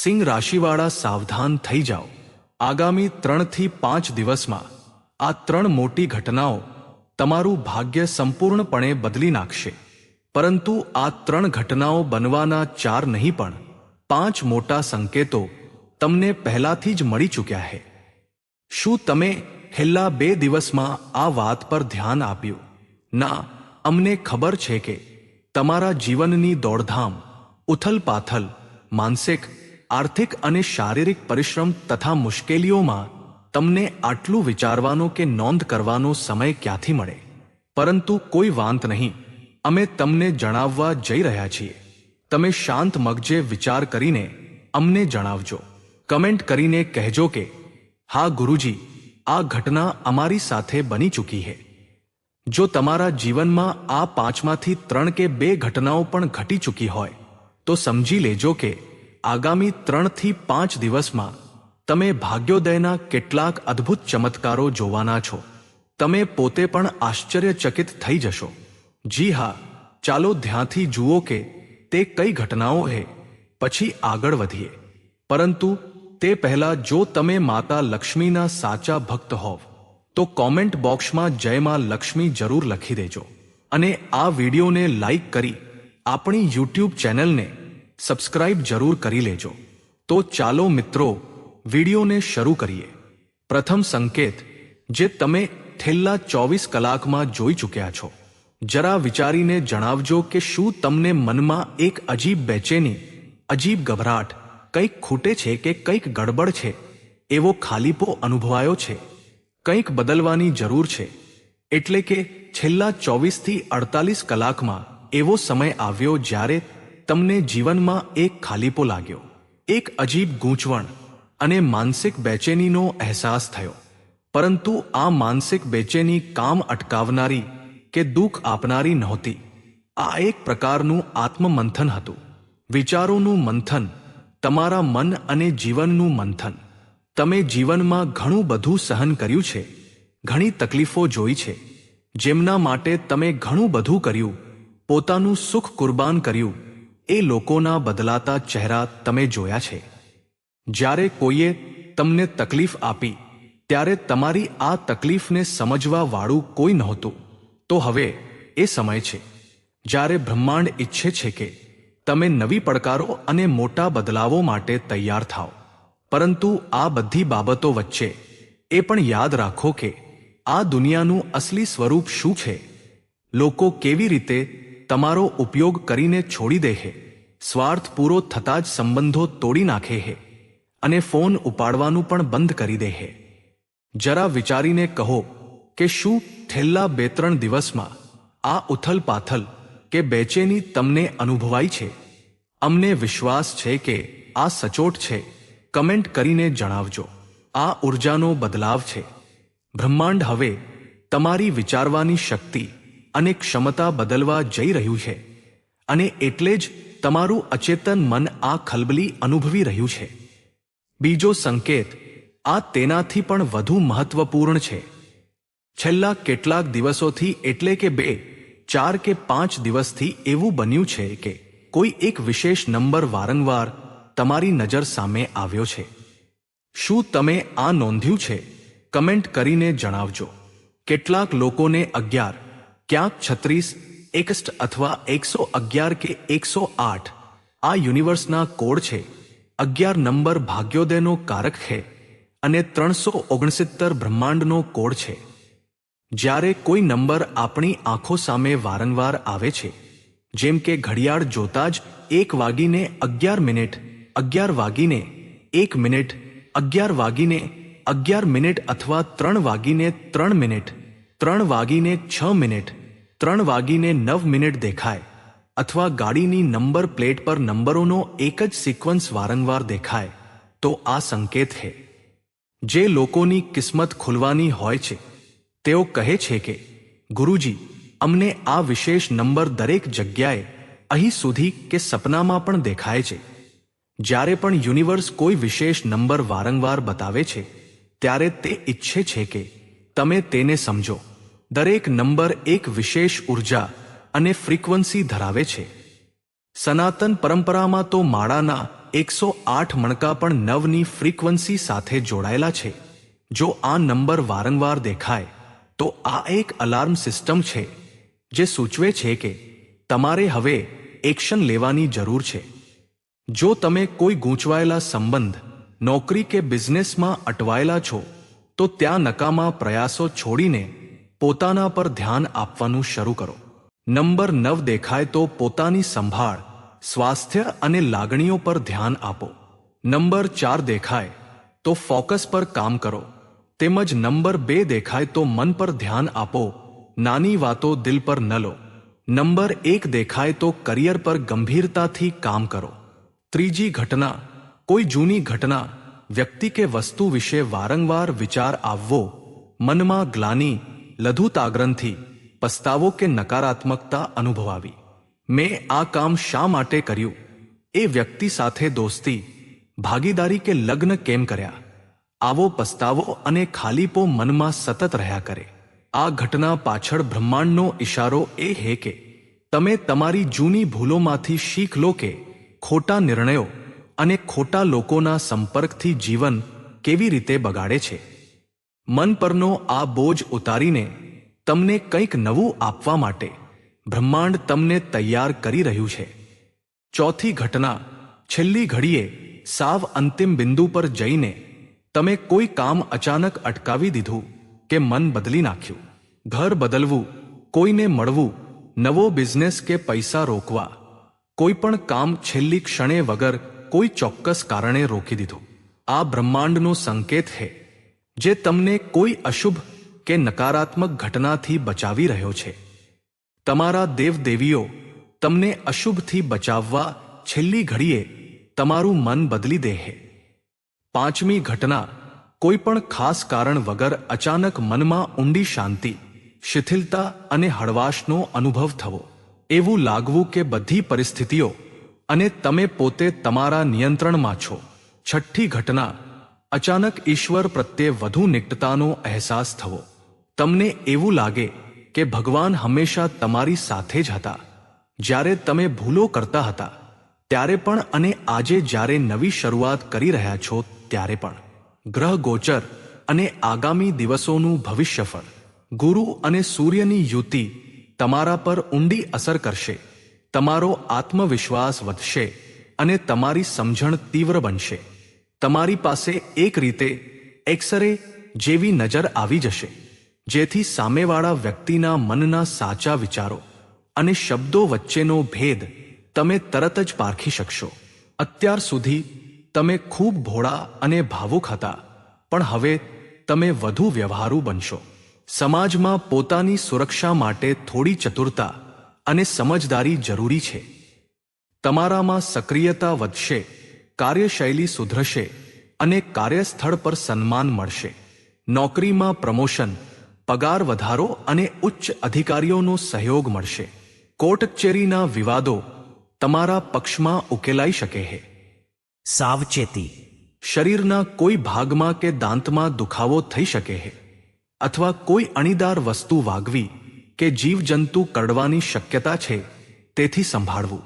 સિંહ રાશિવાળા સાવધાન થઈ જાઓ। આગામી 3 થી 5 દિવસમાં આ 3 મોટી ઘટનાઓ તમારું ભાગ્ય સંપૂર્ણપણે બદલી નાખશે। પરંતુ આ 3 ઘટનાઓ બનવાના 4 નહીં પણ 5 મોટા સંકેતો તમને પહેલાથી જ મળી ચૂક્યા છે। શું તમે છેલ્લા 2 દિવસમાં આ વાત પર ધ્યાન આપ્યું? ના, અમને ખબર છે કે તમારા જીવનની દોડધામ, ઉથલપાથલ, માનસિક, આર્થિક અને શારીરિક પરિશ્રમ તથા મુશ્કેલીઓમાં તમને આટલું વિચારવાનો કે નોંધ કરવાનો સમય ક્યાંથી મળે? પરંતુ કોઈ વાંત નહીં, અમે તમને જણાવવા જઈ રહ્યા છીએ। તમે શાંત મગજે વિચાર કરીને અમને જણાવજો। કમેન્ટ કરીને કહેજો કે હા ગુરુજી, આ ઘટના અમારી સાથે બની ચૂકી છે। જો તમારા જીવનમાં આ 5માંથી 3 કે 2 ઘટનાઓ પણ ઘટી ચૂકી હોય તો સમજી લેજો કે આગામી 3 થી 5 દિવસમાં તમે ભાગ્યોદયના કેટલાક અદ્ભુત ચમત્કારો જોવાના છો। તમે પોતે પણ આશ્ચર્યચકિત થઈ જશો। જી હા, ચાલો ધ્યાનથી જુઓ કે તે કઈ ઘટનાઓ છે, પછી આગળ વધીએ। પરંતુ તે પહેલા જો તમે માતા લક્ષ્મીના સાચા ભક્ત હોવ તો કોમેન્ટ બોક્સમાં જય માં લક્ષ્મી જરૂર લખી દેજો અને આ વિડીયોને લાઈક કરી આપણી YouTube ચેનલને સબસ્ક્રાઇબ જરૂર કરી લેજો। તો ચાલો મિત્રો, વિડીયોને શરૂ કરીએ। પ્રથમ સંકેત જે તમે છેલ્લા 24 કલાકમાં જોઈ ચૂક્યા છો, જરા વિચારીને જણાવજો કે શું તમને મનમાં એક અજીબ બેચેની, અજીબ ગભરાટ, કંઈક ખૂટે છે કે કંઈક ગડબડ છે એવો ખાલીપો અનુભવાયો છે? કંઈક બદલવાની જરૂર છે? એટલે કે છેલ્લા 24 થી 48 કલાકમાં એવો સમય આવ્યો જ્યારે તમને જીવનમાં એક ખાલીપો લાગ્યો, એક અજીબ ગૂંચવણ અને માનસિક બેચેનીનો અહેસાસ થયો। પરંતુ આ માનસિક બેચેની કામ અટકાવનારી કે દુઃખ આપનારી નહોતી। આ એક પ્રકારનું આત્મમંથન હતું, વિચારોનું મંથન, તમારા મન અને જીવનનું મંથન। તમે જીવનમાં ઘણું બધું સહન કર્યું છે, ઘણી તકલીફો જોઈ છે, જેમના માટે તમે ઘણું બધું કર્યું, પોતાનું સુખ કુરબાન કર્યું, એ લોકોના બદલાતા ચહેરા તમે જોયા છે। જ્યારે કોઈએ તમને તકલીફ આપી ત્યારે તમારી આ તકલીફને સમજવા વાળું કોઈ નહોતું। તો હવે એ સમય છે જ્યારે બ્રહ્માંડ ઈચ્છે છે કે તમે નવી પડકારો અને મોટા બદલાવો માટે તૈયાર થાઓ। પરંતુ આ બધી બાબતો વચ્ચે એ પણ યાદ રાખો કે આ દુનિયાનું અસલી સ્વરૂપ શું છે। લોકો કેવી રીતે તમારો ઉપયોગ કરીને છોડી દે છે, સ્વાર્થ પૂરો થતાં જ સંબંધો તોડી નાખે છે અને ફોન ઉપાડવાનું પણ બંધ કરી દે છે। જરા વિચારીને કહો કે શું છેલ્લા 2-3 દિવસમાં આ ઉથલપાથલ કે બેચેની તમને અનુભવાઈ છે? અમને વિશ્વાસ છે કે આ સચોટ છે। કમેન્ટ કરીને જણાવજો। આ ઉર્જાનો બદલાવ છે। બ્રહ્માંડ હવે તમારી વિચારવાની શક્તિ અને ક્ષમતા બદલવા જઈ રહ્યું છે અને એટલે જ તમારું અચેતન મન આ ખલબલી અનુભવી રહ્યું છે। બીજો સંકેત આ તેનાથી પણ વધુ મહત્વપૂર્ણ છે। છેલ્લા કેટલાક દિવસોથી એટલે કે 2, 4 કે 5 દિવસથી એવું બન્યું છે કે કોઈ એક વિશેષ નંબર વારંવાર તમારી નજર સામે આવ્યો છે। શું તમે આ નોંધ્યું છે? કમેન્ટ કરીને જણાવજો। કેટલાક લોકોને 11, ક્યાંક 36, 61 અથવા 111 કે 108 આ યુનિવર્સના કોડ છે। 11 નંબર ભાગ્યોદયનો કારક છે અને 369 બ્રહ્માંડનો કોડ છે। જ્યારે કોઈ નંબર આપણી આંખો સામે વારંવાર આવે છે, જેમ કે ઘડિયાળ જોતા જ 1 વાગીને 11 મિનિટ, 11 વાગીને 1 મિનિટ, 11 વાગીને 11 મિનિટ અથવા 3 વાગીને 3 મિનિટ, 3 વાગીને 6 મિનિટ, 3 વાગીને 9 મિનિટ દેખાય, અથવા ગાડીની નંબર પ્લેટ પર નંબરોનો એક જ સિક્વન્સ વારંવાર દેખાય, તો આ સંકેત છે। જે લોકોની કિસ્મત ખુલવાની હોય છે તેઓ કહે છે કે ગુરુજી, અમને આ વિશેષ નંબર દરેક જગ્યાએ, અહીં સુધી કે સપનામાં પણ દેખાય છે। જ્યારે પણ યુનિવર્સ કોઈ વિશેષ નંબર વારંવાર બતાવે છે ત્યારે તે ઈચ્છે છે કે તમે તેને સમજો। દરેક નંબર એક વિશેષ ઉર્જા અને ફ્રીક્વન્સી ધરાવે છે। સનાતન પરંપરામાં તો માળાના 108 મણકા પણ 9ની ફ્રીક્વન્સી સાથે જોડાયેલા છે. જો આ નંબર વારંવાર દેખાય તો આ એક અલાર્મ સિસ્ટમ છે જે સૂચવે છે કે તમારે હવે એક્શન લેવાની જરૂર છે. જો તમે કોઈ ગૂંચવાયેલા સંબંધ, નોકરી કે બિઝનેસમાં અટવાયેલા છો તો ત્યાં નકામા પ્રયાસો છોડીને પોતાના પર ધ્યાન આપવાનું શરૂ કરો. નંબર 9 દેખાય તો પોતાની સંભાળ, સ્વાસ્થ્ય અને લાગણીઓ પર ધ્યાન આપો. નંબર 4 દેખાય તો ફોકસ પર કામ કરો. તેમજ નંબર 2 દેખાય તો મન પર ધ્યાન આપો, નાની વાતો દિલ પર ન લો. નંબર 1 દેખાય તો કરિયર પર ગંભીરતાથી કામ કરો. ત્રીજી ઘટના, કોઈ જૂની ઘટના, વ્યક્તિ કે વસ્તુ વિશે વારંવાર વિચાર આવવો, મનમાં ગ્લાનિ, લઘુતાગ્રંથિ, પસ્તાવો કે નકારાત્મકતા અનુભવાવી. મેં આ કામ શા માટે કર્યું? એ વ્યક્તિ સાથે દોસ્તી, ભાગીદારી કે લગ્ન કેમ કર્યા? આવો પસ્તાવો અને ખાલીપો મનમાં સતત રહ્યા કરે. આ ઘટના પાછળ બ્રહ્માંડનો ઇશારો એ હે કે તમે તમારી જૂની ભૂલોમાંથી શીખ લો કે ખોટા નિર્ણયો અને ખોટા લોકોના સંપર્કથી જીવન કેવી રીતે બગાડે છે. મન પરનો આ બોજ ઉતારીને તમને કંઈક નવું આપવા માટે બ્રહ્માંડ તમને તૈયાર કરી રહ્યું છે. ચોથી ઘટના, છેલ્લી ઘડીએ સાવ અંતિમ બિંદુ પર જઈને તમે કોઈ કામ અચાનક અટકાવી દીધું કે મન બદલી નાખ્યું. ઘર બદલવું, કોઈને મળવું, નવો બિઝનેસ કે પૈસા રોકવા, કોઈ પણ કામ છેલ્લી ક્ષણે વગર કોઈ ચોક્કસ કારણે રોકી દીધું. આ બ્રહ્માંડનો સંકેત છે જે તમને કોઈ અશુભ કે નકારાત્મક ઘટનાથી બચાવી રહ્યો છે. તમારા દેવદેવીઓ તમને અશુભથી બચાવવા છેલ્લી ઘડીએ તમારું મન બદલી દે છે. પાંચમી ઘટના, કોઈ પણ ખાસ કારણ વગર અચાનક મનમાં ઊંડી શાંતિ, શિથિલતા અને હળવાશનો અનુભવ થવો. એવું લાગવું કે બધી પરિસ્થિતિઓ અને તમે પોતે તમારા નિયંત્રણમાં છો. છઠ્ઠી ઘટના, અચાનક ઈશ્વર પ્રત્યે વધુ નિકટતાનો અહેસાસ થવો. તમને એવું લાગે કે ભગવાન હંમેશા તમારી સાથે જ હતા, જ્યારે તમે ભૂલો કરતા હતા ત્યારે પણ અને આજે જ્યારે નવી શરૂઆત કરી રહ્યા છો ત્યારે પણ. ગ્રહ ગોચર અને આગામી દિવસોનું ભવિષ્યફળ. ગુરુ અને સૂર્યની યુતિ તમારા પર ઊંડી અસર કરશે. તમારો આત્મવિશ્વાસ વધશે અને તમારી સમજણ તીવ્ર બનશે. તમારી પાસે એક રીતે એક્સરે જેવી નજર આવી જશે, જેથી સામેવાળા વ્યક્તિના મનના સાચા વિચારો અને શબ્દો વચ્ચેનો ભેદ તમે તરત જ પારખી શકશો. અત્યાર સુધી તમે ખૂબ ભોળા અને ભાવુક હતા, પણ હવે તમે વધુ વ્યવહારુ બનશો. સમાજમાં પોતાની સુરક્ષા માટે થોડી ચતુરતા અને સમજદારી જરૂરી છે. તમારામાં સક્રિયતા વધશે, કાર્યશૈલી સુધરશે અને કાર્યસ્થળ પર સન્માન મળશે. નોકરીમાં પ્રમોશન, પગાર વધારો અને ઉચ્ચ અધિકારીઓનો સહયોગ મળશે. કોર્ટ કચેરીના વિવાદો તમારા પક્ષમાં ઉકેલાઈ શકે છે. સાવચેતી, શરીરના કોઈ ભાગમાં કે દાંતમાં દુખાવો થઈ શકે છે, અથવા કોઈ અણીદાર વસ્તુ વાગવી કે જીવજંતુ કરડવાની શક્યતા છે, તેથી સંભાળવું.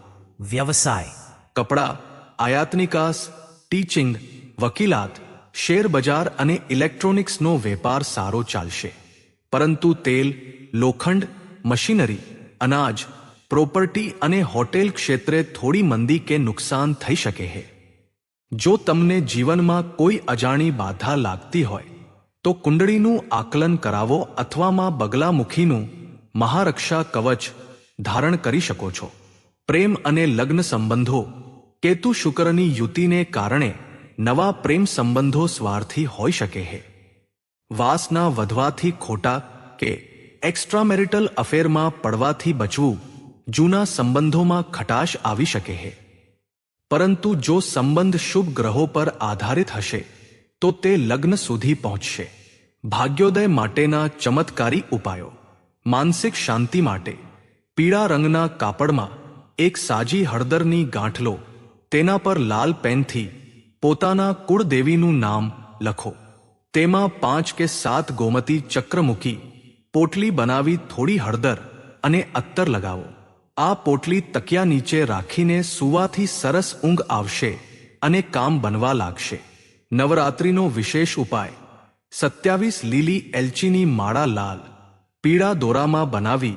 વ્યવસાય, કપડાં, આયાત નિકાસ, ટીચિંગ, વકીલાત, શેરબજાર અને ઇલેક્ટ્રોનિક્સનો વેપાર સારો ચાલશે. પરંતુ તેલ, લોખંડ, મશીનરી, અનાજ, પ્રોપર્ટી અને હોટેલ ક્ષેત્રે થોડી મંદી કે નુકસાન થઈ શકે છે. જો તમને જીવનમાં કોઈ અજાણી બાધા લાગતી હોય તો કુંડળીનું આકલન કરાવો અથવા માં બગલામુખીનું મહારક્ષા કવચ ધારણ કરી શકો છો. પ્રેમ અને લગ્ન સંબંધો. કેતુ શુક્રની યુતિને કારણે નવા પ્રેમ સંબંધો સ્વાર્થી હોઈ શકે છે. વાસના વધવાથી ખોટા કે એક્સ્ટ્રામેરિટલ અફેરમાં પડવાથી બચવું. જૂના સંબંધોમાં ખટાશ આવી શકે છે. પરંતુ જો સંબંધ શુભ ગ્રહો પર આધારિત હશે તો તે લગ્ન સુધી પહોંચશે. ભાગ્યોદય માટેના ચમત્કારી ઉપાયો. માનસિક શાંતિ માટે પીળા રંગના કાપડમાં એક સાજી હળદરની ગાંઠ લો. તેના પર લાલ પેનથી પોતાના કુળદેવીનું નામ લખો. તેમાં 5 કે 7 ગોમતી ચક્ર મૂકી પોટલી બનાવી થોડી હળદર અને અત્તર લગાવો. આ પોટલી તકિયા નીચે રાખીને સૂવાથી સરસ ઊંઘ આવશે અને કામ બનવા લાગશે. નવરાત્રિનો વિશેષ ઉપાય: 27 લીલી એલચીની માળા લાલ પીળા દોરામાં બનાવી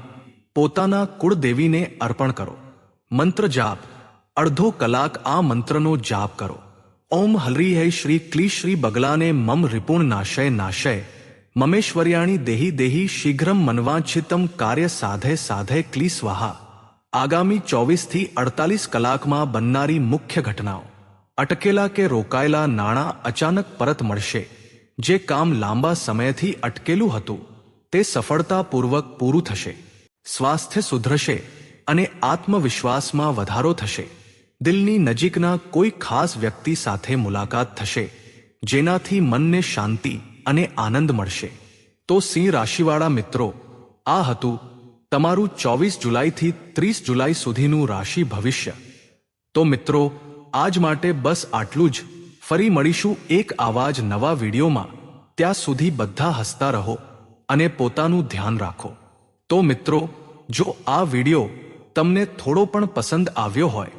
પોતાના કુળદેવીને અર્પણ કરો. મંત્ર જાપ: અડધો કલાક આ મંત્રનો જાપ કરો. ઓમ હલ્રીહૈ શ્રી ક્લી શ્રી બગલાને મમ રિપુણ નાશય નાશય મમેશ્વર્યાણી દેહી દેહી શીઘ્રમ મનવાંછિતમ કાર્ય સાધે સાધે ક્લી સ્વાહા. આગામી 24 થી 48 કલાકમાં બનનારી મુખ્ય ઘટનાઓ: અટકેલા કે રોકાયેલા નાણાં અચાનક પરત મળશે. જે કામ લાંબા સમયથી અટકેલું હતું તે સફળતાપૂર્વક પૂરું થશે. સ્વાસ્થ્ય સુધરશે અને આત્મવિશ્વાસમાં વધારો થશે. દિલની નજીકના કોઈ ખાસ વ્યક્તિ સાથે મુલાકાત થશે જેનાથી મનને શાંતિ અને આનંદ મળશે. તો સિંહ રાશિવાળા મિત્રો, આ હતું તમારું 24 જુલાઈથી 30 જુલાઈ સુધીનું રાશિ ભવિષ્ય. તો મિત્રો, આજ માટે બસ આટલું જ. ફરી મળીશું એક આવા જ નવા વિડીયોમાં. ત્યાં સુધી બધા હસતા રહો અને પોતાનું ધ્યાન રાખો. તો મિત્રો, જો આ વિડીયો તમને થોડો પણ પસંદ આવ્યો હોય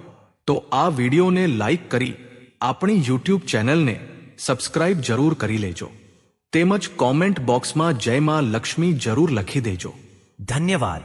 તો આ વિડીયોને લાઈક કરી આપણી YouTube ચેનલને સબસ્ક્રાઇબ જરૂર કરી લેજો. તેમજ કોમેન્ટ બોક્સમાં જય માં લક્ષ્મી જરૂર લખી દેજો. ધન્યવાદ.